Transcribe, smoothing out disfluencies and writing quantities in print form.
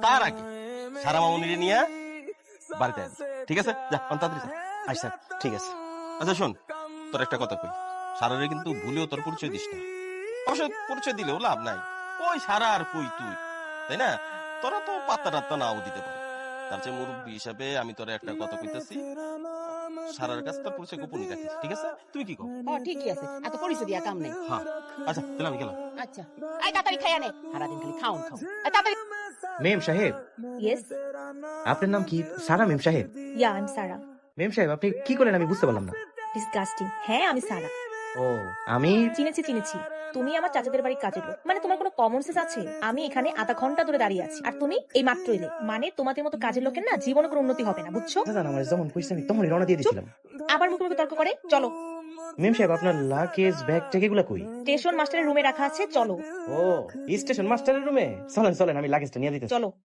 তার আগে সারা মামুনিরে নিয়ে বাড়িতে আসবি, ঠিক আছে? যা তাড়াতাড়ি যা। আচ্ছা ঠিক আছে। আচ্ছা শোন, তোর একটা কথা কই, সারারে কিন্তু ভুলেও তোর পরিচয় দিস না। অবশ্য পরিচয় দিলেও লাভ নাই, ওই সারা আর কই তুই, তাই না? তোরা তো পাত্তা টাত্তা নাও দিতে পারে। তার চেয়ে মুরব্বী হিসাবে আমি তোরা একটা কথা কইতেছি, সারার কাছে তোর পরিচয় গোপনই রাখিস, ঠিক আছে? তুই কি কর? ঠিকই আছে, এত পরিচয় দিয়া কাম নেই। হ্যাঁ আচ্ছা তাহলে আমি গেলাম। আচ্ছা আই তাড়াতাড়ি খাইয়া নে, সারাদিন খালি খাওন খাও। তাড়াতাড়ি। মেম সাহেব, ইয়েস, আপনার নাম কি? সারা মেম সাহেব? ইয়া আই এম সারা। মেম সাহেব আপনি কি করলেন আমি বুঝতে পারলাম না। ডিসগাস্টিং। হ্যাঁ আমি সারা। ও আমি চিনেছি। তুমি আমার চাচাদের বাড়ির কাজের লোক। মানে তোমার কোনো কমন সেন্স আছে? আমি এখানে আধা ঘন্টা ধরে দাঁড়িয়ে আছি আর তুমি এই মাত্র এলে। মানে তোমাদের মতো কাজের লোকের না জীবনে কোনো উন্নতি হবে না, বুঝছো? দাদা আমার যখন কইছে আমি তখনই রওনা দিয়ে দিয়েছিলাম। আবার মুখে মুখে তর্ক করে, চলো। মেম সাহেব আপনার লাগেজ ব্যাগ ট্যাগ এগুলা কই? স্টেশন মাস্টারের রুমে রাখা আছে, চলো। ও স্টেশন মাস্টারের রুমে? চলেন চলেন আমি লাগেজটা নিয়ে দিতেছি। চলো।